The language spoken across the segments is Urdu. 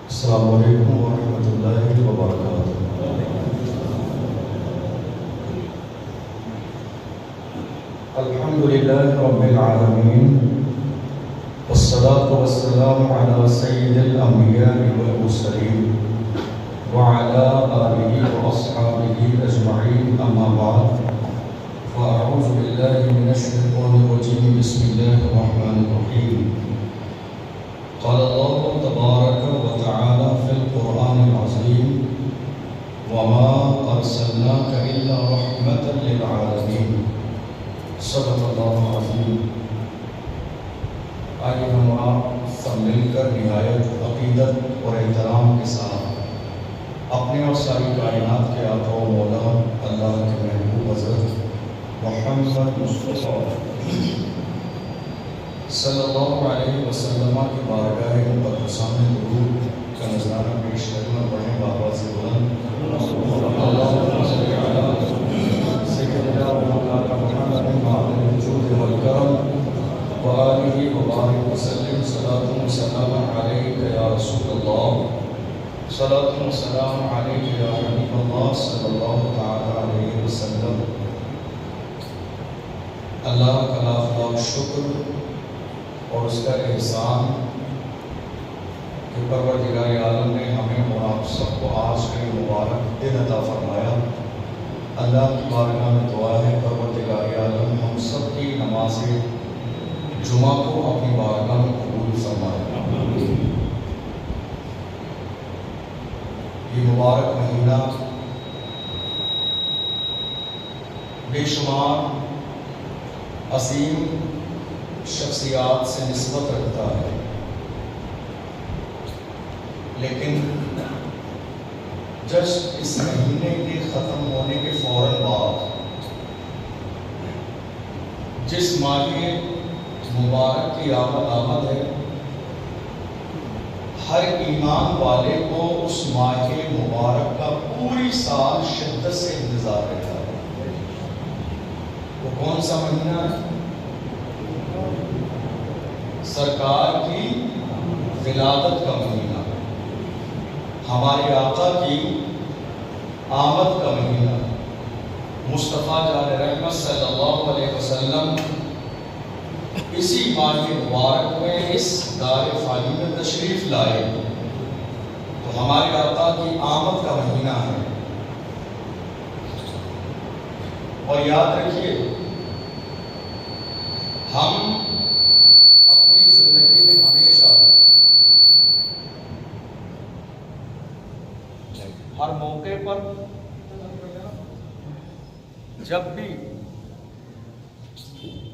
السلام علیکم ورحمۃ اللہ وبرکاتہ۔ الحمد للہ رب العالمین، والصلاة والسلام علی سید الانبیاء والمرسلین وعلی آلہ واصحابہ اجمعین، اما بعد فاعوذ باللہ من الشیطان الرجیم، بسم اللہ الرحمن الرحیم۔ قال اللہ تبارک وتعالی فی القرآن العظیم، وما ارسلناک الا رحمۃ للعالمین، صدق اللہ العظیم۔ آئیے ہم آپ سب مل کر نہایت عقیدت اور احترام کے ساتھ اپنے اور ساری کائنات کے آقا و مولا اللہ کے محبوب حضرت محمد مصطفیٰ صلی اللہ علیہ وسلم کی بارگاہ مقدسہ میں درود کا نذرانہ پیش کرنا پڑھیں بابا سے بلند اللہم صلی علی سیدنا و مولانا محمد معدن الجود والکرم وآلہ وبارک وسلم، صلاۃ و سلام علیک یا رسول اللہ، صلاۃ و سلام علیک یا حبیب اللہ صلی اللہ تعالی علیہ وسلم۔ اللہ کا لاکھ لاکھ شکر اور اس کا احسان کہ پروردگار عالم نے ہمیں اور آپ سب کو آج کا یہ مبارک دن عطا فرمایا۔ اللہ کی بارگاہ میں دعا ہے پروردگار عالم ہم سب کی نماز جمعہ کو اپنی بارگاہ میں قبول فرمائے۔ یہ مبارک مہینہ بے شمار عظیم شخصیات سے نسبت رکھتا ہے، لیکن جسٹ اس مہینے کے ختم ہونے کے فوراً بعد جس ماہ مبارک کی آمد ہے، ہر ایمان والے کو اس ماہ مبارک کا پوری سال شدت سے انتظار رہتا ہے۔ وہ کون سا مہینہ ہے؟ سرکار کی ولادت کا مہینہ، ہمارے آقا کی آمد کا مہینہ، مصطفیٰ جان رحمت صلی اللہ علیہ وسلم اسی ماہ مبارک میں اس دار فانی میں تشریف لائے، تو ہمارے آقا کی آمد کا مہینہ ہے۔ اور یاد رکھیے، ہم اپنی زندگی میں ہمیشہ ہر موقع پر جب بھی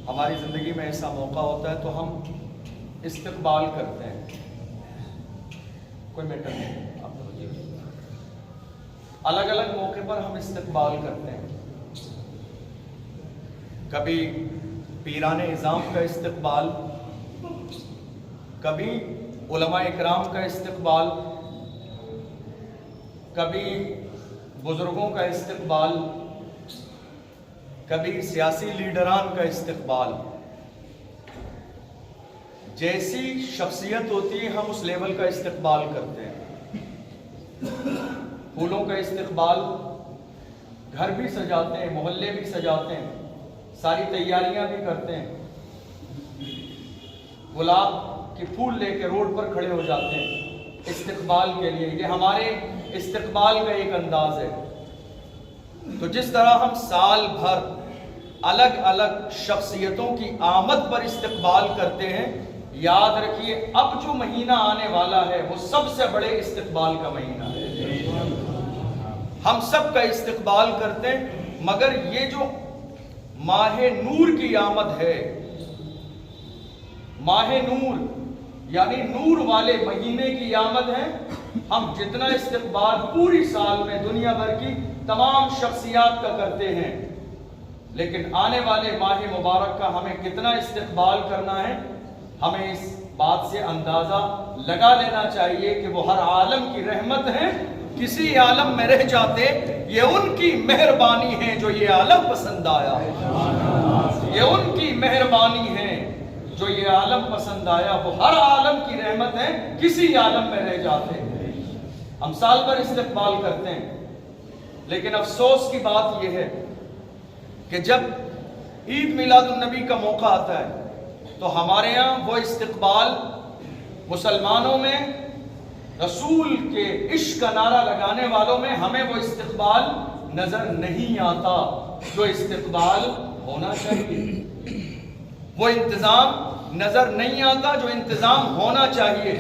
ہماری زندگی میں ایسا موقع ہوتا ہے تو ہم استقبال کرتے ہیں۔ کوئی میٹر نہیں، آپ الگ الگ موقع پر ہم استقبال کرتے ہیں۔ کبھی پیران اعظام کا استقبال، کبھی علماء اکرام کا استقبال، کبھی بزرگوں کا استقبال، کبھی سیاسی لیڈران کا استقبال۔ جیسی شخصیت ہوتی ہے ہم اس لیول کا استقبال کرتے ہیں۔ پھولوں کا استقبال، گھر بھی سجاتے ہیں، محلے بھی سجاتے ہیں، ساری تیاریاں بھی کرتے ہیں، گلاب کے پھول لے کے روڈ پر کھڑے ہو جاتے ہیں استقبال کے لیے۔ یہ ہمارے استقبال کا ایک انداز ہے۔ تو جس طرح ہم سال بھر الگ الگ شخصیتوں کی آمد پر استقبال کرتے ہیں، یاد رکھیے اب جو مہینہ آنے والا ہے وہ سب سے بڑے استقبال کا مہینہ ہے۔ ہم سب کا استقبال کرتے ہیں، مگر یہ جو ماہ نور کی آمد ہے، ماہ نور یعنی نور والے مہینے کی آمد ہے، ہم جتنا استقبال پوری سال میں دنیا بھر کی تمام شخصیات کا کرتے ہیں، لیکن آنے والے ماہ مبارک کا ہمیں کتنا استقبال کرنا ہے، ہمیں اس بات سے اندازہ لگا لینا چاہیے کہ وہ ہر عالم کی رحمت ہے۔ کسی عالم میں رہ جاتے، یہ ان کی مہربانی ہے جو یہ عالم پسند آیا ہے، یہ ان کی مہربانی ہے جو یہ عالم پسند آیا۔ وہ ہر عالم کی رحمت ہے، کسی عالم میں رہ جاتے۔ ہم سال بھر استقبال کرتے ہیں، لیکن افسوس کی بات یہ ہے کہ جب عید میلاد النبی کا موقع آتا ہے تو ہمارے ہاں وہ استقبال مسلمانوں میں، رسول کے عشق کا نعرہ لگانے والوں میں ہمیں وہ استقبال نظر نہیں آتا جو استقبال ہونا چاہیے، وہ انتظام نظر نہیں آتا جو انتظام ہونا چاہیے،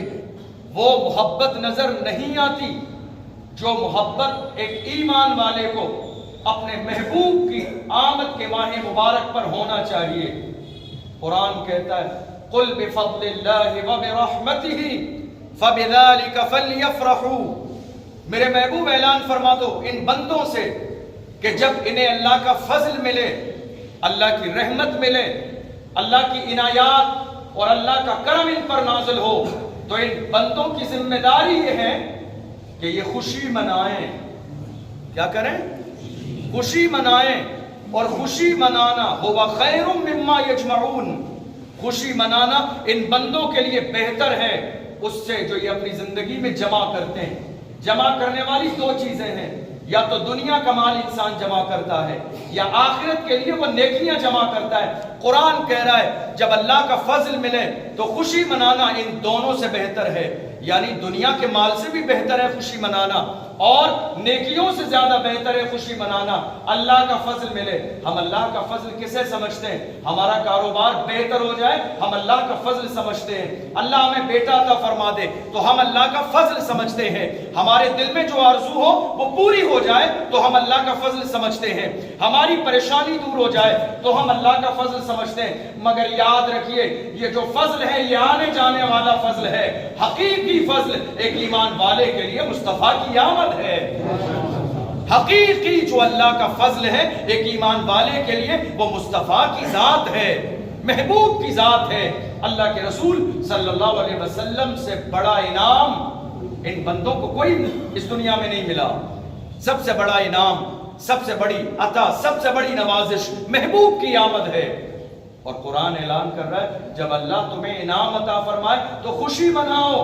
وہ محبت نظر نہیں آتی جو محبت ایک ایمان والے کو اپنے محبوب کی آمد کے ماہ مبارک پر ہونا چاہیے۔ قرآن کہتا ہے قُلْ بِفَضْلِ اللَّهِ وَبِرَحْمَتِهِ فَبِذَلِكَ فَلْيَفْرَحُوا، میرے محبوب اعلان فرما دو ان بندوں سے کہ جب انہیں اللہ کا فضل ملے، اللہ کی رحمت ملے، اللہ کی عنایات اور اللہ کا کرم ان پر نازل ہو، تو ان بندوں کی ذمہ داری یہ ہے کہ یہ خوشی منائیں۔ کیا کریں؟ خوشی منائیں، اور خوشی منانا هو خیر مما یجمعون، خوشی منانا ان بندوں کے لیے بہتر ہے اس سے جو یہ اپنی زندگی میں جمع کرتے ہیں۔ جمع کرنے والی دو چیزیں ہیں، یا تو دنیا کا مال انسان جمع کرتا ہے یا آخرت کے لیے وہ نیکیاں جمع کرتا ہے۔ قرآن کہہ رہا ہے جب اللہ کا فضل ملے تو خوشی منانا ان دونوں سے بہتر ہے، یعنی دنیا کے مال سے بھی بہتر ہے خوشی منانا، اور نیکیوں سے زیادہ بہتر ہے خوشی منانا۔ اللہ کا فضل ملے، ہم اللہ کا فضل کسے سمجھتے ہیں؟ ہمارا کاروبار بہتر ہو جائے ہم اللہ کا فضل سمجھتے ہیں، اللہ ہمیں بیٹا عطا فرما دے تو ہم اللہ کا فضل سمجھتے ہیں، ہمارے دل میں جو آرزو ہو وہ پوری ہو جائے تو ہم اللہ کا فضل سمجھتے ہیں، ہماری پریشانی دور ہو جائے تو ہم اللہ کا فضل سمجھتے ہیں۔ مگر یاد رکھیے یہ جو فضل ہے یہ آنے جانے والا فضل ہے، حقیقی فضل ایک ایمان والے کے لیے مصطفیٰ کی آمد ہے۔ حقیقی جو اللہ کا فضل ہے ایک ایمان والے کے لیے وہ مصطفیٰ کی ذات ہے، محبوب کی ذات ہے۔ اللہ کے رسول صلی اللہ علیہ وسلم سے بڑا انعام ان بندوں کو کوئی اس دنیا میں نہیں ملا۔ سب سے بڑا انعام، سب سے بڑی عطا، سب سے بڑی نوازش محبوب کی آمد ہے۔ اور قرآن اعلان کر رہا ہے جب اللہ تمہیں انعام عطا فرمائے تو خوشی مناؤ،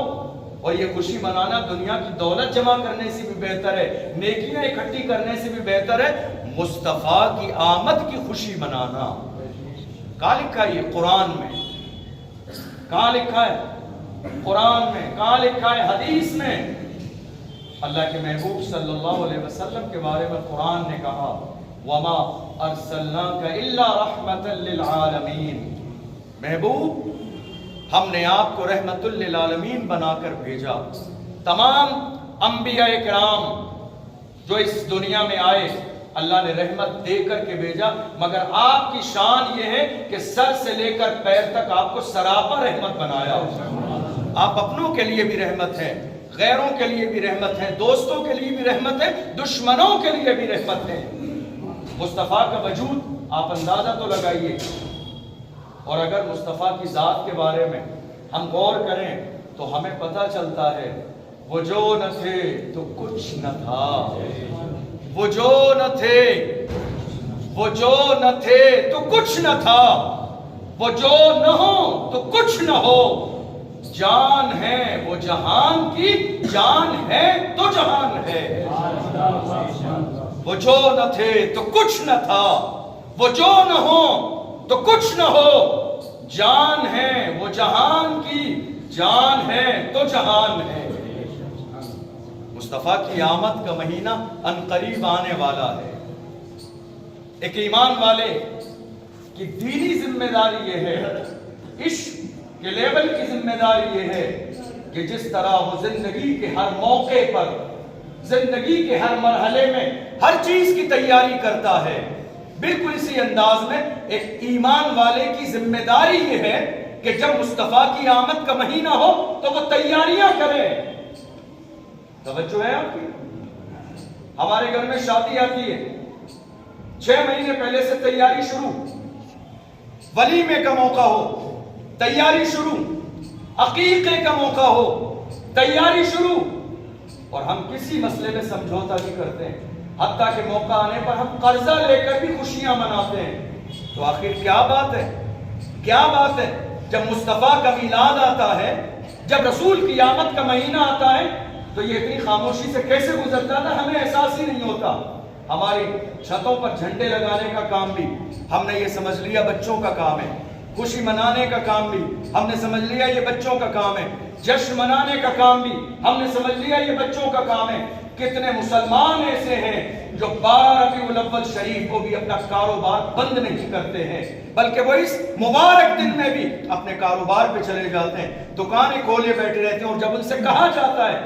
اور یہ خوشی منانا دنیا کی دولت جمع کرنے سے بھی بہتر ہے، نیکیاں اکٹھی کرنے سے بھی بہتر ہے، مصطفیٰ کی آمد کی خوشی منانا۔ کہاں لکھا ہے یہ؟ قرآن میں۔ کہاں لکھا ہے؟ قرآن میں۔ کہاں لکھا ہے؟ حدیث میں۔ اللہ کے محبوب صلی اللہ علیہ وسلم کے بارے میں قرآن نے کہا وَمَا أَرْسَلْنَاكَ إِلَّا رَحْمَةً لِلْعَالَمِينَ، محبوب ہم نے آپ کو رحمت للعالمین بنا کر بھیجا۔ تمام انبیاء کرام جو اس دنیا میں آئے اللہ نے رحمت دے کر کے بھیجا، مگر آپ کی شان یہ ہے کہ سر سے لے کر پیر تک آپ کو سراپا رحمت بنایا۔ آپ اپنوں کے لیے بھی رحمت ہے، غیروں کے لیے بھی رحمت ہے، دوستوں کے لیے بھی رحمت ہے، دشمنوں کے لیے بھی رحمت ہے۔ مصطفیٰ کا وجود آپ اندازہ تو لگائیے، اور اگر مصطفیٰ کی ذات کے بارے میں ہم غور کریں تو ہمیں پتہ چلتا ہے وہ جو نہ تھے تو کچھ نہ تھا، وہ جو نہ تھے، وہ جو نہ تھے تو کچھ نہ تھا، وہ جو نہ ہو تو کچھ نہ ہو، جان ہے وہ جہان کی، جان ہے تو جہان ہے۔ وہ جو نہ تھے تو کچھ نہ تھا، وہ جو نہ ہو تو کچھ نہ ہو، جان ہے وہ جہان کی، جان ہے تو جہان ہے۔ مصطفیٰ کی آمد کا مہینہ عنقریب آنے والا ہے۔ ایک ایمان والے کی دینی ذمہ داری یہ ہے، عشق کے لیول کی ذمہ داری یہ ہے کہ جس طرح وہ زندگی کے ہر موقع پر، زندگی کے ہر مرحلے میں ہر چیز کی تیاری کرتا ہے، بالکل اسی انداز میں ایک ایمان والے کی ذمہ داری یہ ہے کہ جب مصطفیٰ کی آمد کا مہینہ ہو تو وہ تیاریاں کرے۔ توجہ ہے آپ کی؟ ہمارے گھر میں شادی آتی ہے، 6 مہینے پہلے سے تیاری شروع، ولیمے کا موقع ہو تیاری شروع، عقیقے کا موقع ہو تیاری شروع، اور ہم کسی مسئلے میں سمجھوتا نہیں کرتے ہیں، حتیٰ کہ موقع آنے پر ہم قرضہ لے کر بھی خوشیاں مناتے ہیں۔ تو آخر کیا بات ہے؟ کیا بات ہے؟ جب مصطفیٰ کا میلاد آتا ہے، جب رسول کی آمد کا مہینہ آتا ہے تو یہ اتنی خاموشی سے کیسے گزرتا تھا ہمیں احساس ہی نہیں ہوتا. ہماری چھتوں پر جھنڈے لگانے کا کام بھی ہم نے یہ سمجھ لیا بچوں کا کام ہے. خوشی منانے کا کام بھی ہم نے سمجھ لیا یہ بچوں کا کام ہے. جشن منانے کا کام بھی ہم نے سمجھ لیا یہ بچوں کا کام ہے. کتنے مسلمان ایسے ہیں جو 12 ربیع الاول شریف کو بھی اپنا کاروبار بند نہیں کرتے ہیں، بلکہ وہ اس مبارک دن میں بھی اپنے کاروبار پہ چلے جاتے ہیں، دکانیں کھولے بیٹھے رہتے ہیں. اور جب ان سے کہا جاتا ہے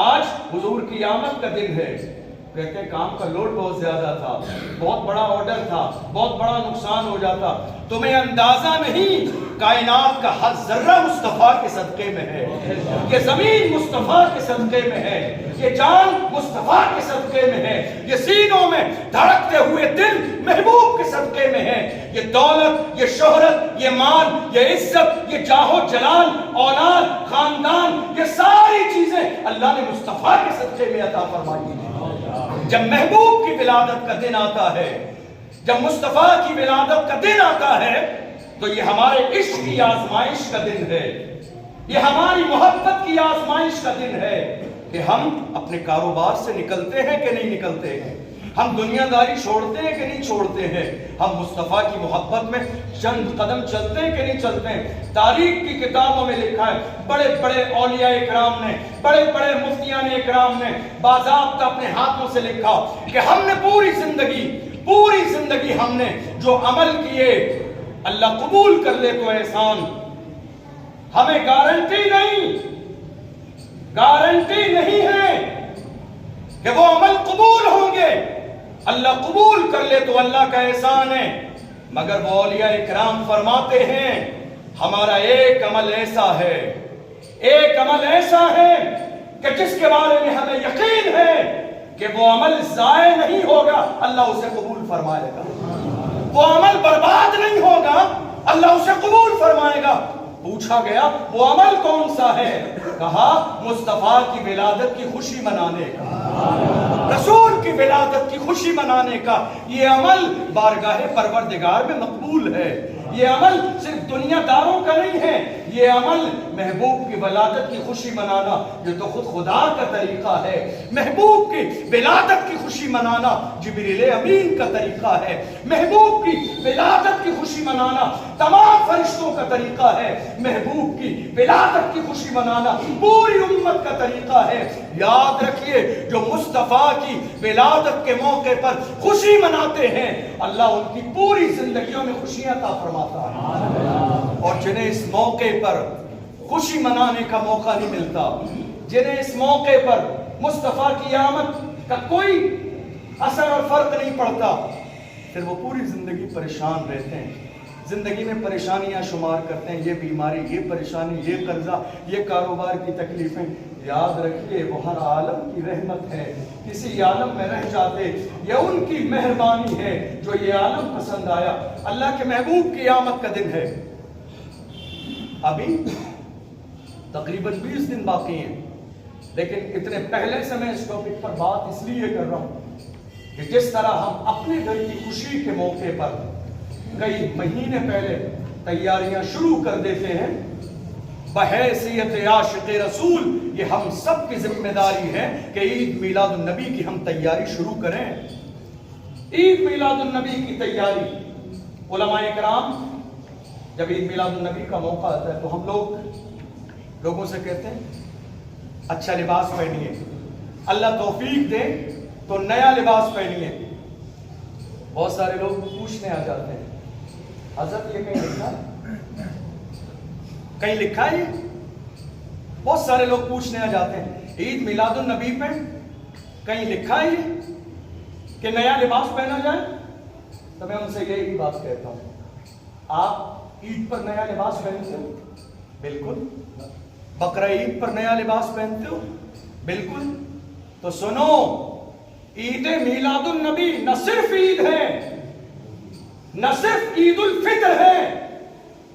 آج حضور کی آمد کا دن ہے، کہتے ہیں کام کا لوڈ بہت زیادہ تھا، بہت بڑا آرڈر تھا، بہت بڑا نقصان ہو جاتا. تمہیں اندازہ نہیں، کائنات کا ہر ذرہ مصطفیٰ کے صدقے میں ہے. یہ زمین مصطفیٰ کے صدقے میں ہے، یہ جان مصطفیٰ کے صدقے میں ہے، یہ سینوں میں دھڑکتے ہوئے دل محبوب کے صدقے میں ہے. یہ دولت، یہ شہرت، یہ مال، یہ عزت، یہ جاہ و جلال، اولاد، خاندان، یہ ساری چیزیں اللہ نے مصطفیٰ کے صدقے میں عطا فرمائی ہیں. جب محبوب کی ولادت کا دن آتا ہے، جب مصطفیٰ کی ولادت کا دن آتا ہے، تو یہ ہمارے عشق کی آزمائش کا دن ہے، یہ ہماری محبت کی آزمائش کا دن ہے کہ ہم اپنے کاروبار سے نکلتے ہیں کہ نہیں نکلتے ہیں، ہم دنیا داری چھوڑتے ہیں کہ نہیں چھوڑتے ہیں، ہم مصطفیٰ کی محبت میں چند قدم چلتے ہیں کہ نہیں چلتے ہیں. تاریخ کی کتابوں میں لکھا ہے، بڑے بڑے اولیاء اکرام نے، بڑے بڑے مفتیان اکرام نے باضابطہ اپنے ہاتھوں سے لکھا کہ ہم نے پوری زندگی ہم نے جو عمل کیے اللہ قبول کر لے تو احسان. ہمیں گارنٹی نہیں ہے کہ وہ عمل قبول ہوں گے. اللہ قبول کر لے تو اللہ کا احسان ہے، مگر وہ اولیاء اکرام فرماتے ہیں ہمارا ایک عمل ایسا ہے کہ جس کے بارے میں ہمیں یقین ہے کہ وہ عمل ضائع نہیں ہوگا، اللہ اسے قبول فرمائے گا. وہ عمل برباد نہیں ہوگا، اللہ اسے قبول فرمائے گا. پوچھا گیا وہ عمل کون سا ہے؟ کہا مصطفیٰ کی ولادت کی خوشی منانے کا، رسول کی ولادت کی خوشی منانے کا. یہ عمل بارگاہ پروردگار میں مقبول ہے. یہ عمل صرف دنیا داروں کا نہیں ہے، یہ عمل محبوب کی ولادت کی خوشی منانا یہ تو خود خدا کا طریقہ ہے. محبوب کی ولادت کی خوشی منانا جبریل امین کا طریقہ ہے. محبوب کی ولادت کی خوشی منانا تمام فرشتوں کا طریقہ ہے. محبوب کی ولادت کی خوشی منانا پوری امت کا طریقہ ہے. یاد رکھیے جو مصطفیٰ کی ولادت کے موقع پر خوشی مناتے ہیں اللہ ان کی پوری زندگیوں میں خوشیاں عطا فرماتا ہے. اور جنہیں اس موقع پر خوشی منانے کا موقع نہیں ملتا، جنہیں اس موقع پر مصطفیٰ کی آمد کا کوئی اثر اور فرق نہیں پڑتا، پھر وہ پوری زندگی پریشان رہتے ہیں، زندگی میں پریشانیاں شمار کرتے ہیں، یہ بیماری، یہ پریشانی، یہ قرضہ، یہ کاروبار کی تکلیفیں. یاد رکھیے وہ ہر عالم کی رحمت ہے. کسی عالم میں رہ جاتے یہ ان کی مہربانی ہے جو یہ عالم پسند آیا. اللہ کے محبوب کی آمد کا دن ہے. ابھی تقریباً 20 دن باقی ہیں، لیکن اتنے پہلے سے میں اس ٹاپک پر بات اس لیے کر رہا ہوں کہ جس طرح ہم اپنے گھر کی خوشی کے موقع پر کئی مہینے پہلے تیاریاں شروع کر دیتے ہیں، بحیثیت عاشق رسول یہ ہم سب کی ذمہ داری ہے کہ عید میلاد النبی کی ہم تیاری شروع کریں. عید میلاد النبی کی تیاری، علماء کرام جب عید میلاد النبی کا موقع آتا ہے تو ہم لوگوں سے کہتے ہیں اچھا لباس پہنیے، اللہ توفیق دے تو نیا لباس پہنیے. بہت سارے لوگ پوچھنے آ جاتے ہیں حضرت یہ کہیں لکھا ہے؟ بہت سارے لوگ پوچھنے آ جاتے ہیں عید میلاد النبی پہ کہیں لکھا ہے کہ نیا لباس پہنا جائے؟ تو میں ان سے یہی بات کہتا ہوں، آپ عید پر نیا لباس پہنتے ہو؟ بالکل. بقرہ عید پر نیا لباس پہنتے ہو؟ بالکل. تو سنو، عید میلاد النبی نہ صرف عید ہے، نہ صرف عید الفطر ہے،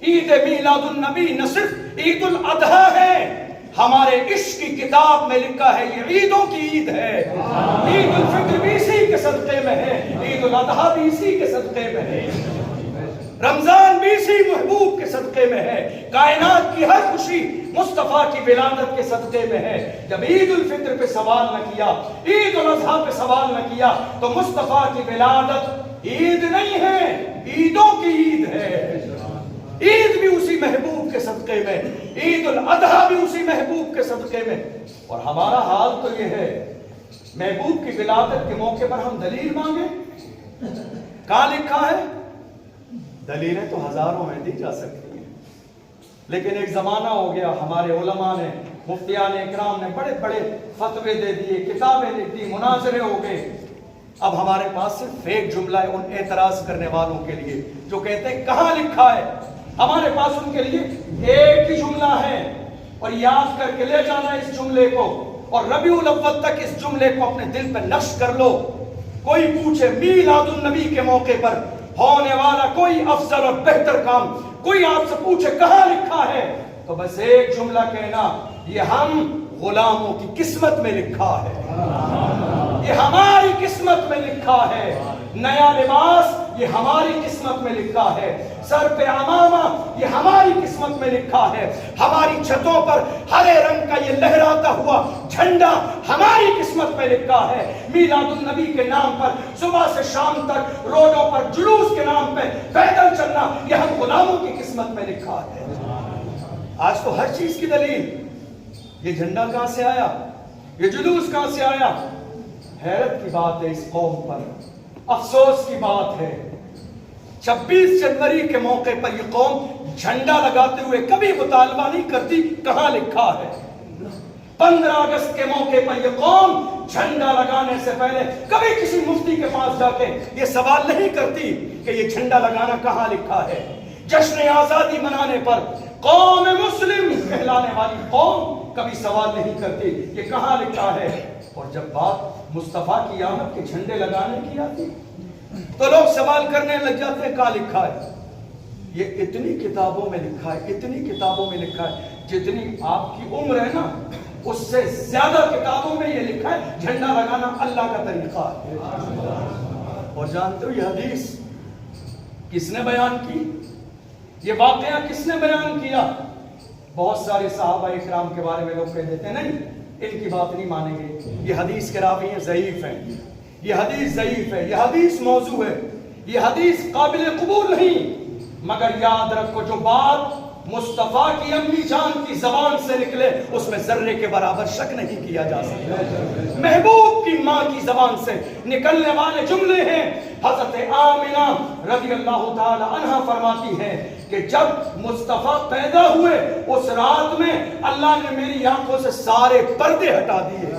عید میلاد النبی نہ صرف عید الاضحیٰ ہے، ہمارے عشق کی کتاب میں لکھا ہے یہ عیدوں کی عید ہے. عید الفطر بھی اسی کے صدقے میں ہے، عید الاضحیٰ بھی اسی کے صدقے میں ہے. رمضان بھی اسی محبوب کے صدقے میں ہے. کائنات کی ہر خوشی مصطفیٰ کی ولادت کے صدقے میں ہے. جب عید الفطر پہ سوال نہ کیا، عید الاضحیٰ پہ سوال نہ کیا، تو مصطفیٰ کی ولادت عید نہیں ہے، عیدوں کی عید ہے. عید بھی اسی محبوب کے صدقے میں، عید الاضحیٰ بھی اسی محبوب کے صدقے میں. اور ہمارا حال تو یہ ہے، محبوب کی ولادت کے موقع پر ہم دلیل مانگے. کہاں لکھا ہے؟ دلیلیں تو ہزاروں میں دی جا سکتی ہیں، لیکن ایک زمانہ ہو گیا، ہمارے علماء نے، مفتیان اکرام نے بڑے بڑے فتوے دے دیے، کتابیں لکھ دی، مناظرے ہو گئے. اب ہمارے پاس صرف ایک جملہ ہے ان اعتراض کرنے والوں کے لیے جو کہتے ہیں کہاں لکھا ہے. ہمارے پاس ان کے لیے ایک ہی جملہ ہے، اور یاد کر کے لے جانا اس جملے کو، اور ربیع الاول تک اس جملے کو اپنے دل پہ نقش کر لو. کوئی پوچھے میلاد النبی کے موقع پر ہونے والا کوئی افضل اور بہتر کام، کوئی آپ سے پوچھے کہاں لکھا ہے، تو بس ایک جملہ کہنا، یہ ہم غلاموں کی قسمت میں لکھا ہے، یہ ہماری قسمت میں لکھا ہے. نیا لباس یہ ہماری قسمت میں لکھا ہے، سر پہ عمامہ یہ ہماری قسمت میں لکھا ہے، ہماری چھتوں پر ہرے رنگ کا یہ لہراتا ہوا جھنڈا ہماری قسمت میں لکھا ہے. میلاد النبی کے نام پر صبح سے شام تک روڈوں پر جلوس کے نام پہ پیدل چلنا یہ ہم غلاموں کی قسمت میں لکھا ہے. آج تو ہر چیز کی دلیل، یہ جھنڈا کہاں سے آیا، یہ جلوس کہاں سے آیا. حیرت کی بات ہے اس قوم پر، افسوس کی بات ہے، 26 جنوری کے موقع پر یہ قوم جھنڈا لگاتے ہوئے کبھی مطالبہ نہیں کرتی کہاں لکھا ہے. 15 اگست کے موقع پر یہ قوم جھنڈا لگانے سے پہلے کبھی کسی مفتی کے پاس جا کے یہ سوال نہیں کرتی کہ یہ جھنڈا لگانا کہاں لکھا ہے. جشن آزادی منانے پر قوم مسلم کہلانے والی قوم کبھی سوال نہیں کرتی یہ کہاں لکھا ہے. اور جب بات مصطفیٰ کی آمد کے جھنڈے لگانے کی آتی تو لوگ سوال کرنے لگ جاتے ہیں کہاں لکھا ہے. یہ اتنی کتابوں میں لکھا ہے، اتنی کتابوں میں لکھا ہے، جتنی آپ کی عمر ہے نا اس سے زیادہ کتابوں میں یہ لکھا ہے جھنڈا لگانا اللہ کا طریقہ ہے. اور جانتے ہو یہ حدیث کس نے بیان کی، یہ واقعہ کس نے بیان کیا؟ بہت سارے صحابہ اکرام کے بارے میں لوگ کہہ دیتے ہیں نہیں ان کی بات نہیں مانیں گے، یہ حدیث کے راوی ہیں ضعیف ہیں، یہ حدیث ضعیف ہے، یہ حدیث موضوع ہے، یہ حدیث قابل قبول نہیں. مگر یاد رکھو جو بات مصطفیٰ کی امی جان کی زبان سے نکلے اس میں ذرے کے برابر شک نہیں کیا جا سکتا. محبوب کی ماں کی زبان سے نکلنے والے جملے ہیں. حضرت آمنہ رضی اللہ تعالی عنہ فرماتی ہیں کہ جب مصطفیٰ پیدا ہوئے اس رات میں اللہ نے میری آنکھوں سے سارے پردے ہٹا دیے،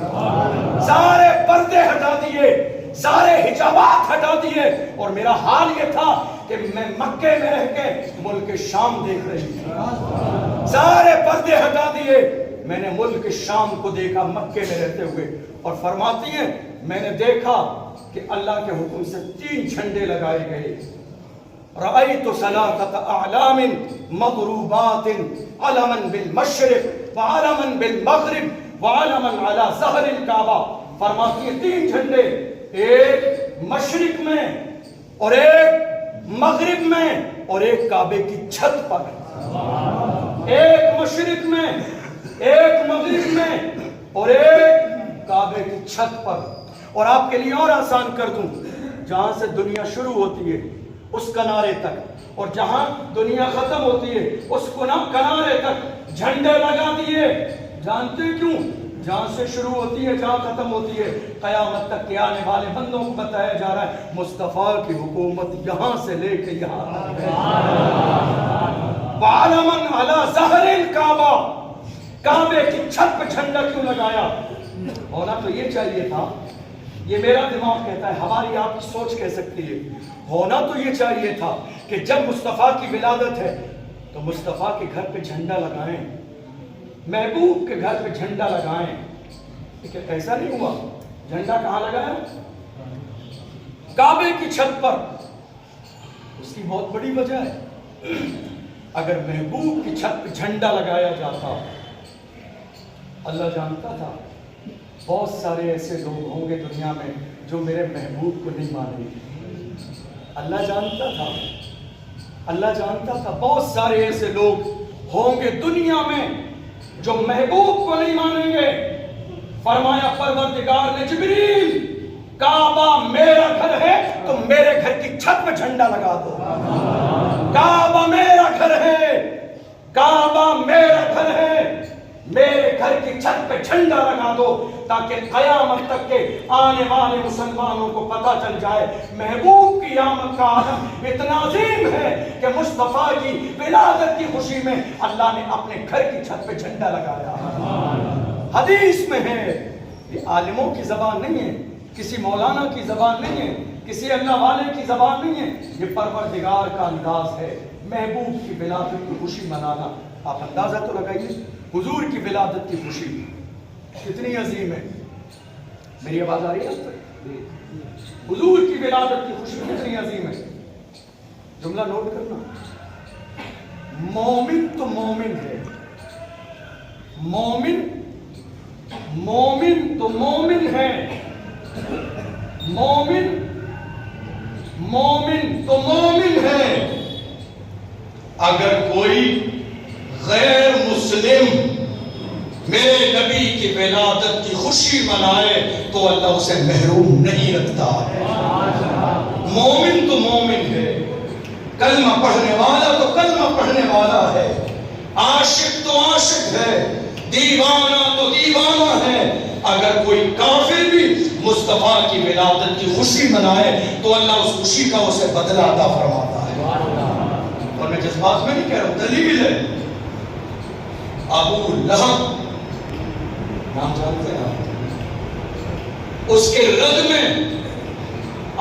سارے پردے ہٹا دیے، سارے حجابات ہٹا دیے، اور میرا حال یہ تھا کہ میں مکے میں رہ کے ملک شام دیکھ رہی تھی. سارے پردے ہٹا دیے، میں نے ملک شام کو دیکھا مکے میں رہتے ہوئے. اور فرماتی ہیں میں نے دیکھا کہ اللہ کے حکم سے 3 جھنڈے لگائے گئے. رأيت ثلاثة أعلام مضروبات علما بالمشرق وعلما بالمغرب وعلما على ظهر الكعبة. فرماتی ہیں 3 جھنڈے، ایک مشرق میں اور ایک مغرب میں اور ایک کعبے کی چھت پر. ایک مشرق میں، ایک مغرب میں اور ایک کعبے کی چھت پر. اور آپ کے لیے اور آسان کر دوں، جہاں سے دنیا شروع ہوتی ہے اس کنارے تک اور جہاں دنیا ختم ہوتی ہے اس کنارے تک جھنڈے لگا دیے. جانتے کیوں؟ جہاں سے شروع ہوتی ہے جہاں ختم ہوتی ہے قیامت تک کے آنے والے بندوں کو بتایا جا رہا ہے مصطفیٰ کی حکومت یہاں سے لے کے یہاں تک ہے. وَعَلَمًا عَلَى ظَهْرِ الْكَعْبَةِ، کعبے کی چھت پہ جھنڈا کیوں لگایا؟ ہونا تو یہ چاہیے تھا، یہ میرا دماغ کہتا ہے، ہماری آپ کی سوچ کہہ سکتی ہے، ہونا تو یہ چاہیے تھا کہ جب مصطفیٰ کی ولادت ہے تو مصطفیٰ کے گھر پہ جھنڈا لگائیں، محبوب کے گھر پہ جھنڈا لگائیں. لیکن ایسا نہیں ہوا. جھنڈا کہاں لگایا؟ کعبے کی چھت پر. اس کی بہت بڑی وجہ ہے. اگر محبوب کی چھت پہ جھنڈا لگایا جاتا، اللہ جانتا تھا بہت سارے ایسے لوگ ہوں گے دنیا میں جو میرے محبوب کو نہیں مانیں گے. اللہ جانتا تھا اللہ جانتا تھا بہت سارے ایسے لوگ ہوں گے دنیا میں جو محبوب کو نہیں مانیں گے. فرمایا پروردگار نے جبریل کعبہ میرا گھر ہے تو میرے گھر کی چھت پہ جھنڈا لگا دو. کعبہ میرا گھر ہے, کعبہ میرا گھر ہے, میرے گھر کی چھت پہ جھنڈا لگا دو تاکہ قیامت تک کے آنے والے مسلمانوں کو پتہ چل جائے محبوب کی آمد کا عالم اتنا عظیم ہے کہ مصطفیٰ کی ولادت کی خوشی میں اللہ نے اپنے گھر کی چھت پہ جھنڈا لگایا. حدیث میں ہے, یہ عالموں کی زبان نہیں ہے, کسی مولانا کی زبان نہیں ہے, کسی اللہ والے کی زبان نہیں ہے, یہ پروردگار کا انداز ہے محبوب کی ولادت کی خوشی منانا. آپ اندازہ تو لگائیے حضور کی ولادت کی خوشی کتنی عظیم ہے. میری آواز آ رہی ہے؟ حضور کی ولادت کی خوشی کتنی عظیم ہے. جملہ نوٹ کرنا, مومن تو مومن ہے, مومن تو مومن ہے, مومن تو مومن ہے. اگر کوئی غیر مسلم میرے نبی کی ولادت کی خوشی منائے تو اللہ اسے محروم نہیں رکھتا ہے. مومن تو مومن ہے, کلمہ پڑھنے والا تو کلمہ پڑھنے والا ہے, عاشق تو عاشق ہے, دیوانہ تو دیوانہ ہے. اگر کوئی کافر بھی مصطفیٰ کی ولادت کی خوشی منائے تو اللہ اس خوشی کا اسے بدلہ عطا فرماتا ہے. اور میں جذبات میں نہیں کہہ رہا ہوں, دلیل ہے. ابو لہب نام جانتے ہیں آپ, اس کے رد میں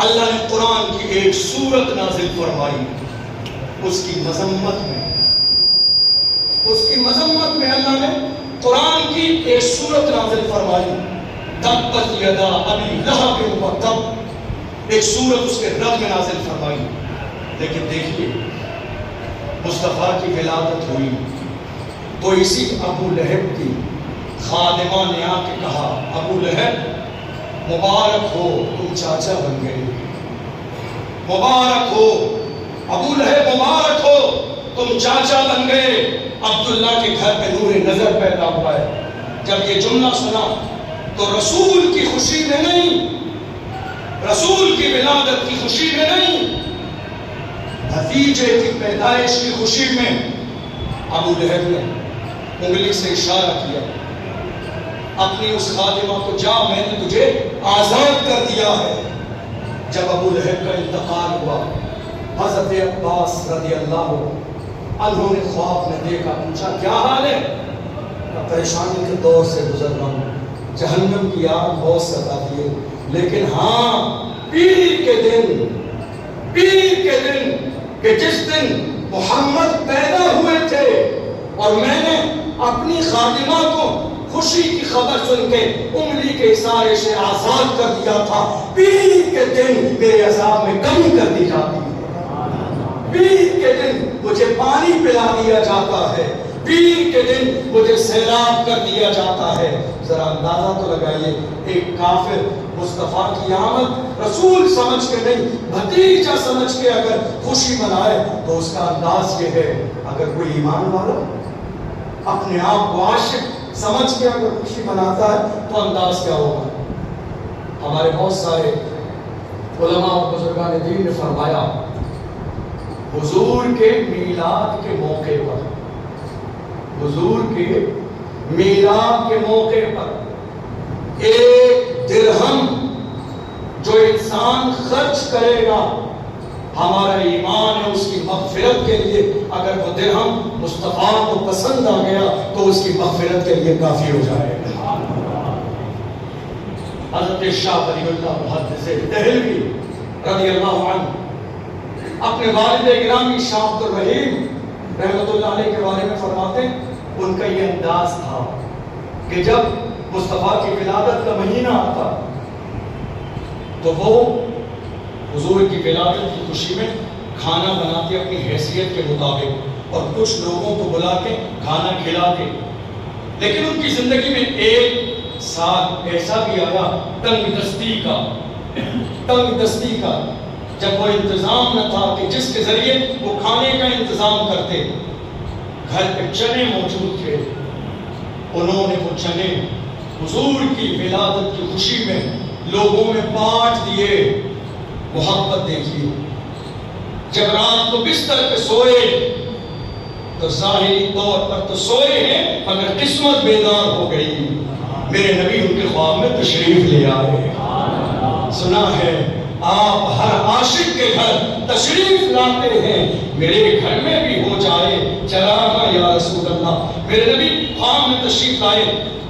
اللہ نے قرآن کی ایک سورت نازل فرمائی. اس کی مذمت میں اللہ نے قرآن کی ایک سورت نازل فرمائی. تبت یدا ابی لہب وتب, ایک سورت اس کے رد میں نازل فرمائی. لیکن دیکھیے مصطفیٰ کی ولادت ہوئی تو اسی ابو لہب کی خادمہ نے آ کے کہا, ابو لہب مبارک ہو تم چاچا بن گئے, مبارک ہو ابو لہب, مبارک ہو تم چاچا بن گئے. عبداللہ کے گھر پہ نور نظر پیدا ہوا ہے. جب یہ جملہ سنا تو رسول کی خوشی میں نہیں, رسول کی ولادت کی خوشی میں نہیں, بھتیجے کی پیدائش کی خوشی میں ابو لہب نے انگلی سے اشارہ کیا, اپنی اس خادمہ کو, جا میں نے تجھے آزاد کر دیا ہے. جب ابو لہب کا انتقال ہوا حضرت عباس رضی اللہ عنہ نے خواب میں دیکھا, پوچھا کیا حال ہے؟ پریشانی کے دور سے گزر رہا ہوں, جہنم کی آگ بہت ستاتی ہے, لیکن ہاں پیر کے دن کہ جس دن محمد پیدا ہوئے تھے اور میں نے اپنی خادمہ کو خوشی کی خبر سن کے انگلی کے اشارے سے آزاد کر دیا تھا, پیر کے دن میرے عذاب میں کمی کر دی جاتی ہے. پیر کے دن مجھے پانی پلا دیا جاتا ہے, پیر کے دن مجھے سیراب کر دیا جاتا ہے. ذرا اندازہ تو لگائیے, ایک کافر مصطفیٰ کی آمد رسول سمجھ کے نہیں بھتیجا سمجھ کے اگر خوشی منائے تو اس کا انداز یہ ہے. اگر کوئی ایمان والا اپنے آپ کو عاشق سمجھ کے اگر خوشی مناتا ہے تو انداز کیا ہوگا. ہمارے بہت سارے علماء اور بزرگان دین نے فرمایا حضور کے میلاد کے موقع پر, حضور کے میلاد کے موقع پر ایک درہم جو انسان خرچ کرے گا, ہمارا ایمان ہے اس کی مغفرت کے لیے, اگر وہ درہم مصطفیٰ کو پسند آ گیا تو اس کی مغفرت کے لیے کافی ہو جائے گا. حضرت شاہ ولی اللہ محدث دہلوی رضی اللہ عنہ اپنے والد گرامی شاہ عبد الرحیم رحمۃ اللہ علیہ کے بارے میں فرماتے ہیں, ان کا یہ انداز تھا کہ جب مصطفیٰ کی ولادت کا مہینہ آتا تو وہ حضور کی ولادت کی خوشی میں کھانا بناتے اپنی حیثیت کے مطابق, اور کچھ لوگوں کو بلا کے کھانا کھلاتے. لیکن ان کی زندگی میں ایک سال ایسا بھی آیا تنگ دستی کا, جب وہ انتظام نہ تھا کہ جس کے ذریعے وہ کھانے کا انتظام کرتے، گھر پہ چنے موجود تھے، انہوں نے وہ چنے حضور کی ولادت کی خوشی میں لوگوں میں بانٹ دیے۔ محبت دیکھیے، جب رات کو بستر پہ سوئے تو ظاہری طور پر تو سوئے ہیں مگر قسمت بیدار ہو گئی، میرے نبی ان کے خواب میں تشریف لے آئے۔ سنا ہے آپ ہر عاشق کے گھر تشریف لاتے ہیں، میرے گھر میں بھی ہو جائے چراغاں یا رسول اللہ۔ میرے نبی خواب میں تشریف لائے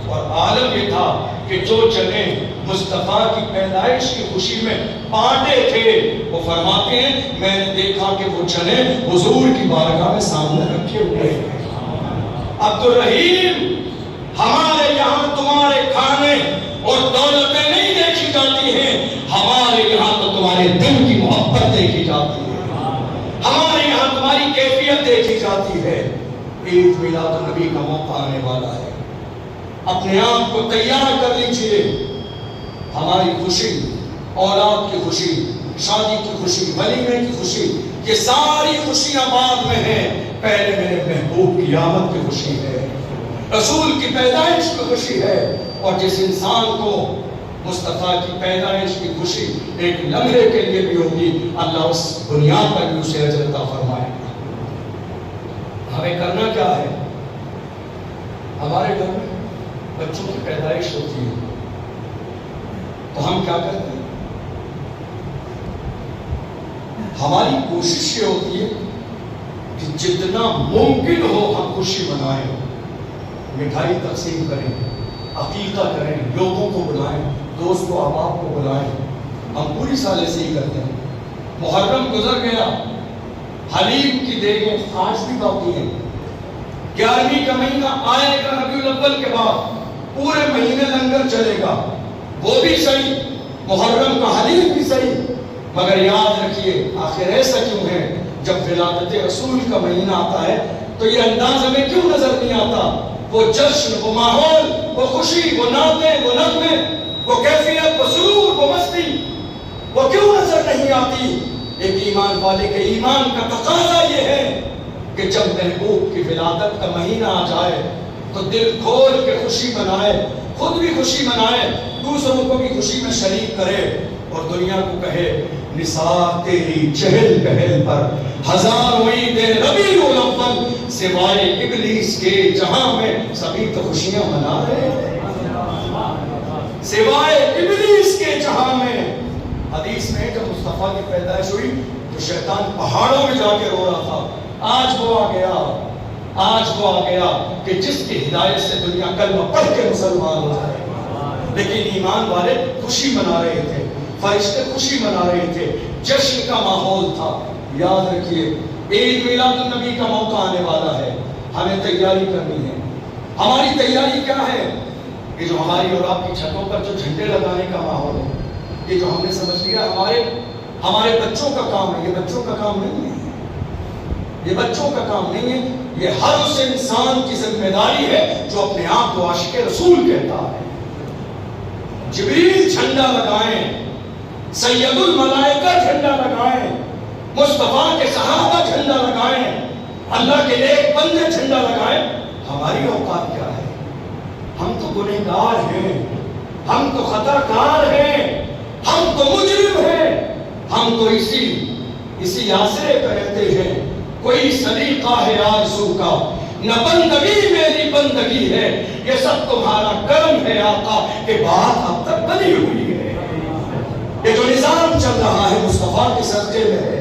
اور عالم یہ تھا کہ جو چنے مصطفیٰ کی پیدائش کی خوشی میں بانٹے تھے، وہ فرماتے ہیں میں نے دیکھا کہ وہ چنے حضور کی بارگاہ میں سامنے رکھے ہوئے ہیں۔ عبد الرحیم، ہمارے یہاں تمہارے کھانے اور دولتیں نہیں دیکھی جاتی ہیں، ہمارے یہاں تو تمہارے دل کی محبت دیکھی جاتی ہے، ہمارے یہاں تمہاری کیفیت دیکھی جاتی ہے۔ عید میلاد النبی کا موقع آنے والا ہے، اپنے آپ کو تیار کر لیجئے۔ ہماری خوشی، اولاد کی خوشی، شادی کی خوشی، ولیمے کی خوشی، یہ ساری خوشیاں بعد میں ہیں، پہلے میرے محبوب کی آمد کی خوشی ہے، رسول کی پیدائش کی خوشی ہے۔ اور جس انسان کو مصطفیٰ کی پیدائش کی خوشی ایک لمحے کے لیے بھی ہوگی، اللہ اس بنیاد پر بھی اسے اجر عطا فرمائے گا۔ ہمیں کرنا کیا ہے؟ ہمارے گھر میں بچوں کی پیدائش ہوتی ہے تو ہم کیا کرتے ہیں؟ ہماری کوشش یہ ہوتی ہے کہ جتنا ممکن ہو ہم خوشی منائیں، مٹھائی تقسیم کریں، عقیقہ کریں، لوگوں کو بلائیں، دوست و احباب کو بلائیں۔ ہم پوری سال ایسے ہی کرتے ہیں۔ محرم گزر گیا، حلیم کی دیگیں آج بھی باقی ہیں۔ 11ویں کا مہینہ آئے گا ربیع الاول کے بعد، پورے مہینے لنگر چلے گا، وہ بھی صحیح، محرم کا حلیم بھی صحیح، مگر یاد رکھیے آخر ایسا کیوں ہے؟ جب ولادت رسول کا مہینہ آتا ہے تو یہ انداز ہمیں کیوں نظر نہیں آتا؟ وہ جشن، وہ ماحول، وہ خوشی، وہ نعتیں، وہ نغمے، وہ کیفیت، وہ سرور، وہ مستی، وہ کیوں نظر نہیں آتی؟ ایک ایمان والے کے ایمان کا تقاضا یہ ہے کہ جب محبوب کی ولادت کا مہینہ آ جائے تو دل کھول کے خوشی منائے، خود بھی خوشی منائے، دوسروں کو بھی خوشی میں شریک کرے، اور دنیا کو کہے نثار تیری چہل پہل پر ہزار عیدیں ربیع الاول، سوائے ابلیس کے جہاں میں سبھی تو خوشیاں منا رہے ہیں، سوائے ابلیس کے جہاں میں۔ حدیث میں جب مصطفیٰ کی پیدائش ہوئی تو شیطان پہاڑوں میں جا کے رو رہا تھا، آج وہ آ گیا، آج وہ آ گیا کہ جس کی ہدایت سے دنیا کلمہ پڑھ کے مسلمان ہو جائے۔ لیکن ایمان والے خوشی منا رہے تھے، فرشتے خوشی منا رہے تھے، جشن کا ماحول تھا۔ یاد رکھیے عید میلاد النبی کا موقع آنے والا ہے، ہمیں تیاری کرنی ہے۔ ہماری تیاری کیا ہے؟ یہ جو ہماری اور آپ کی چھتوں پر جو جھنڈے لگانے کا ماحول ہے، یہ جو ہم نے سمجھ لیا ہمارے بچوں کا کام ہے، یہ بچوں کا کام نہیں ہے، یہ بچوں کا کام نہیں ہے، یہ ہر اس انسان کی ذمہ داری ہے جو اپنے آپ کو عاشق رسول کہتا ہے۔ جبریل جھنڈا لگائیں، سید الملائکہ جھنڈا لگائیں، مصطفیٰ کے صحابہ جھنڈا لگائیں، اللہ کے نیک بندے جھنڈا لگائیں۔ ہماری اوقات کیا ہے؟ ہم تو گنہگار ہیں، ہم تو خطا کار ہیں، ہم تو مجرم ہیں، ہم تو اسی آسرے پہ رہتے ہیں۔ کوئی سلیقہ ہے آرزو کا، نہ بندگی میری بندگی ہے، یہ سب تمہارا کرم ہے آقا کہ بات اب تک بنی ہوئی ہے۔ یہ جو نظام چل رہا ہے مصطفیٰ کے صدقے میں ہے۔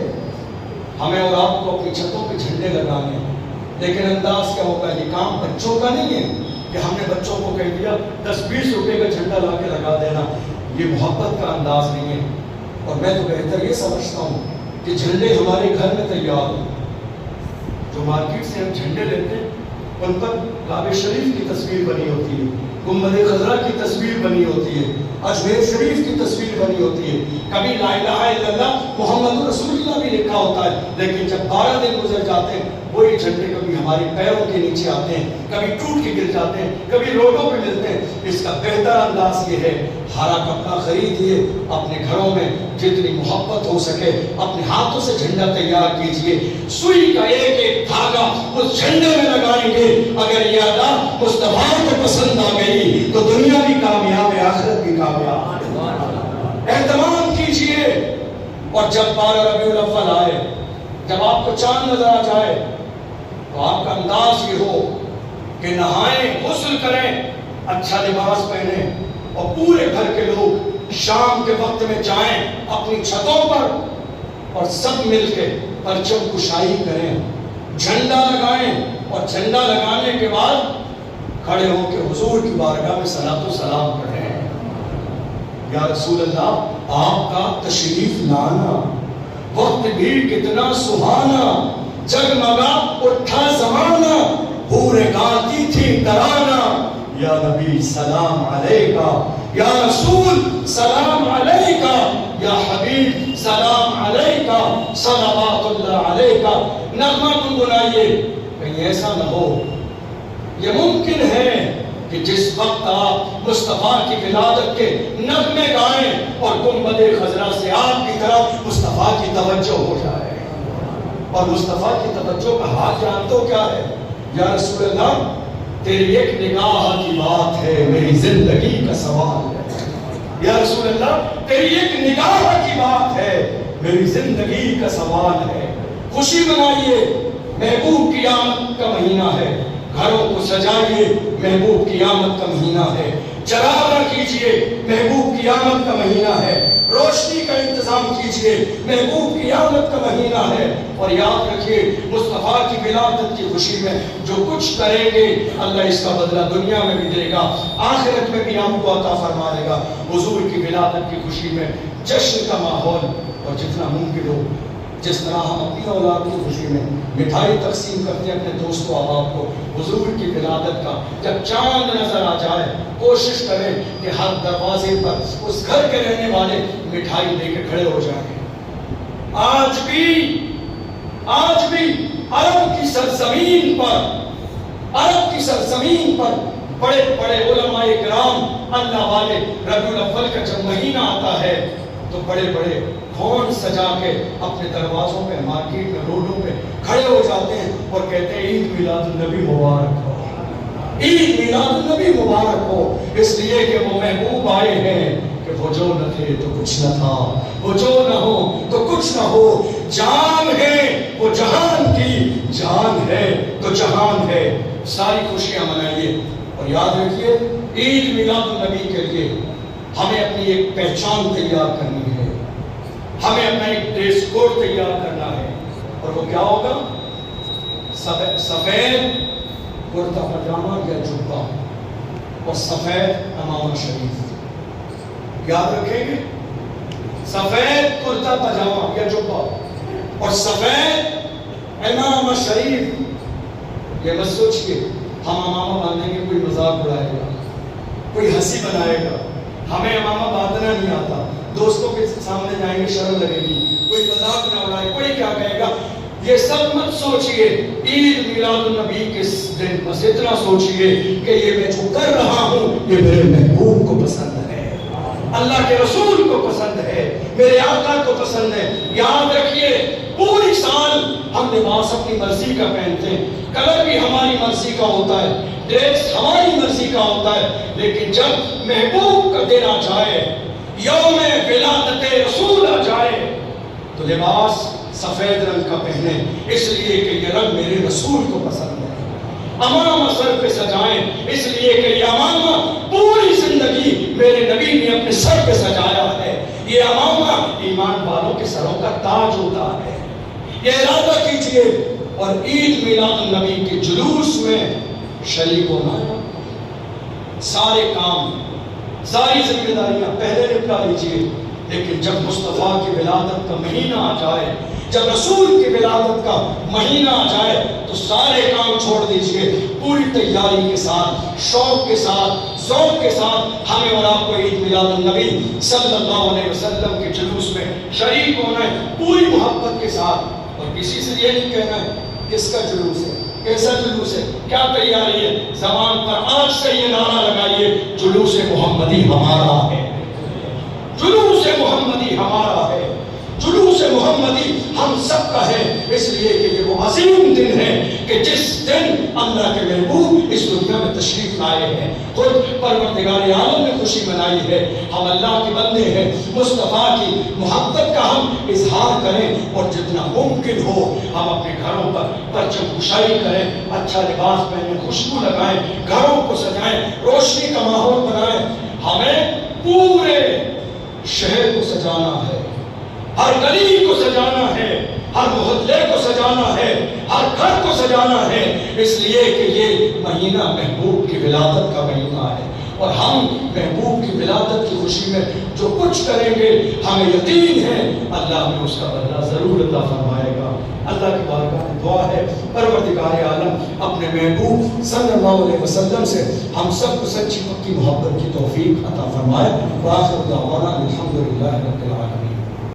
ہمیں اور آپ کو اپنی چھتوں پہ جھنڈے لگانے ہیں، لیکن انداز کیا ہوگا؟ یہ کام بچوں کا نہیں ہے کہ ہم نے بچوں کو کہہ دیا 10-20 روپے کا جھنڈا لا کے لگا دینا، یہ محبت کا انداز نہیں ہے۔ اور میں تو بہتر یہ سمجھتا ہوں کہ جھنڈے ہمارے گھر میں تیار ہوں۔ جو مارکیٹ سے ہم جھنڈے لیتے ہیں ان پر کعبہ شریف کی تصویر بنی ہوتی ہے، گنبد خضرا کی تصویر بنی ہوتی ہے، اجمیر شریف کی تصویر بنی ہوتی ہے، کبھی لا الہ الا اللہ محمد رسول اللہ بھی لکھا ہوتا ہے، لیکن جب 12 دن گزر جاتے ہیں وہی جھنڈے کبھی ہمارے پیروں کے نیچے آتے ہیں، کبھی ٹوٹ کے گر جاتے ہیں، کبھی روڈوں پہ ملتے ہیں۔ اس کا بہتر انداز یہ ہے، ہرا کپڑا خریدیے، اپنے گھروں میں جتنی محبت ہو سکے اپنے ہاتھوں سے جھنڈا تیار کیجئے، سوئی کا ایک ایک دھاگا اس جھنڈے میں لگائیں گے۔ اگر یہ ادا مصطفیٰ کو پسند آ گئی تو دنیا بھی کامیاب ہے، آخرت بھی کامیاب۔ اہتمام کیجئے، اور جب 12 ربیع الاول آئے، جب آپ کو چاند نظر آ جائے تو آپ کا انداز یہ ہو کہ نہائیں، غسل کریں، اچھا لباس پہنیں، اور پورے گھر کے لوگ شام کے وقت میں جائیں اپنی چھتوں پر اور سب مل کے پرچم کشائی کریں، جھنڈا لگائیں، اور جھنڈا لگانے کے بعد کھڑے ہو کے حضور کی بارگاہ میں صلاۃ و سلام پڑھیں۔ یا رسول اللہ، آپ کا تشریف لانا، وقت بھی کتنا سہانا، جگمگا اٹھا زمانہ، حوریں گاتی تھی ترانہ، یا نبی سلام علیکہ، یا رسول سلام علیکہ، یا حبیب سلام علیکہ، صلوات اللہ علیکہ۔ نغمہ گنگنائیے، کہیں ایسا نہ ہو، یہ ممکن ہے کہ جس وقت آپ مصطفیٰ کی ولادت کے نغمے گائیں اور گنبد خضرا سے آپ کی طرف مصطفیٰ کی توجہ ہو جائے، اور مصطفیٰ کی توجہ کا حال جانتے کیا ہے؟ یا رسول اللہ، تیری ایک نگاہ کی بات ہے، میری زندگی کا سوال ہے۔ یا رسول اللہ، تیری ایک نگاہ کی بات ہے، میری زندگی کا سوال ہے۔ خوشی منائیے، محبوب کی آمد کا مہینہ ہے، گھروں کو سجائیے، محبوب کی آمد کا مہینہ ہے، جلالہ کیجئے، محبوب کی آمد کا مہینہ ہے، روشنی کا انتظام کیجئے، محبوب کی آمد کا مہینہ ہے۔ اور یاد رکھیے، مصطفیٰ کی ولادت کی خوشی میں جو کچھ کریں گے اللہ اس کا بدلہ دنیا میں بھی دے گا، آخرت میں بھی آپ کو عطا فرما دے گا۔ حضور کی ولادت کی خوشی میں جشن کا ماحول، اور جتنا ممکن ہو جس طرح ہم اپنی اولاد کی خوشی میں مٹھائی تقسیم کرتے ہیں اپنے دوستوں احباب کو، حضور کی ولادت کا جب چاند نظر آ جائے کوشش کریں کہ ہر دروازے پر اس گھر کے رہنے والے مٹھائی لے کے کھڑے ہو جائیں۔ آج بھی عرب کی سرزمین پر بڑے بڑے علماء کرام اللہ والے ربیع الاول کا جب مہینہ آتا ہے تو بڑے بڑے کھون سجا کے اپنے دروازوں پہ، مارکیٹ میں، روڈوں پہ کھڑے ہو جاتے ہیں اور کہتے ہیں عید میلاد النبی مبارک ہو، عید میلاد النبی مبارک ہو، اس لیے کہ وہ محبوب آئے ہیں کہ وہ جو نہ تھے تو کچھ نہ تھا، وہ جو نہ ہو تو کچھ نہ ہو، جان ہے وہ جہان کی، جان ہے تو جہان ہے۔ ساری خوشیاں منائیے، اور یاد رکھیے عید میلاد النبی کے لیے ہمیں اپنی ایک پہچان تیار کرنی ہے، ہمیں اپنا ایک ڈریس کوڈ تیار کرنا ہے، اور وہ کیا ہوگا؟ سفید کرتا پاجامہ یا جبہ اور سفید امامہ شریف۔ یاد رکھیں گے، سفید کرتا پاجامہ یا جبہ اور سفید امامہ شریف۔ یہ مت سوچئے ہم امامہ باندھیں گے کوئی مذاق اڑائے گا، کوئی ہنسی بنائے گا، ہمیں امامہ باندھنا نہیں آتا، دوستوں کے سامنے جائیں گے شرم لگے گی، کوئی مذاق نہ اڑائے، کوئی کیا کہے گا، یہ سب مت سوچئے۔ عید میلاد النبی کے دن بس اتنا سوچئے کہ یہ میں جو کر رہا ہوں یہ میرے محبوب کو پسند ہے، اللہ کے رسول کو پسند ہے، میرے آقا کو پسند ہے۔ یاد رکھیے پوری سال ہم لباس اپنی مرضی کا پہنتے ہیں، کلر بھی ہماری مرضی کا ہوتا ہے، ڈریس ہماری مرضی کا ہوتا ہے، لیکن جب محبوب کا دن آ جائے، یوم ولادت رسول آ جائے تو لباس سفید رنگ کا پہنے، اس لیے کہ یہ رنگ میرے رسول کو پسند ہے۔ امامہ سر پہ سجائیں، اس لیے کہ یہ امامہ پوری زندگی میرے نبی نے اپنے سر پہ سجایا ہے، یہ امامہ ایمان والوں کے سروں کا تاج ہوتا ہے۔ یہ ارادہ کیجئے اور عید میلاد النبی کے جلوس میں شریک ہونا، سارے کام، ساری ذمہ داریاں پہلے نپٹا لیجئے، لیکن جب مصطفیٰ کی ولادت کا مہینہ آ جائے، جب رسول کی ولادت کا مہینہ آ جائے تو سارے کام چھوڑ دیجئے، پوری تیاری کے ساتھ، شوق کے ساتھ، ذوق کے ساتھ ہمیں اور آپ کو عید میلاد النبی صلی اللہ علیہ وسلم کے جلوس میں شریک ہونا ہے، پوری محبت کے ساتھ، اور کسی سے یہ نہیں کہنا ہے کس کا جلوس ہے؟ کیسا جلوس ہے؟ کیا تیاری ہے؟ زبان پر آج سے یہ نعرہ لگائیے، جلوس محمدی ہمارا ہے، جلوس محمدی ہمارا ہے، جلوس محمدی ہم سب کا ہے، اس لیے کہ یہ وہ عظیم دن ہے کہ جس دن اللہ کے محبوب اس دنیا میں تشریف لائے ہیں، خود پروردگار عالم نے خوشی منائی ہے۔ ہم اللہ کے بندے ہیں، مصطفیٰ کی محبت کا ہم اظہار کریں اور جتنا ممکن ہو ہم اپنے گھروں پر پرچم کشائی کریں، اچھا لباس پہنیں، خوشبو لگائیں، گھروں کو سجائیں، روشنی کا ماحول بنائیں۔ ہمیں پورے شہر کو سجانا ہے، ہر گلی کو سجانا ہے، ہر محلے کو سجانا ہے، ہر گھر کو سجانا ہے، اس لیے کہ یہ مہینہ محبوب کی ولادت کا مہینہ ہے، اور ہم محبوب کی ولادت کی خوشی میں جو کچھ کریں گے ہمیں یقین ہے اللہ ہمیں اس کا بدلہ ضرور عطا فرمائے گا۔ اللہ کی بارگاہ میں دعا ہے پروردگار عالم اپنے محبوب صلی اللہ علیہ وسلم سے ہم سب کو سچی پکی محبت کی توفیق عطا فرمائے۔ وآخر دعوانا الحمدللہ رب العالمین۔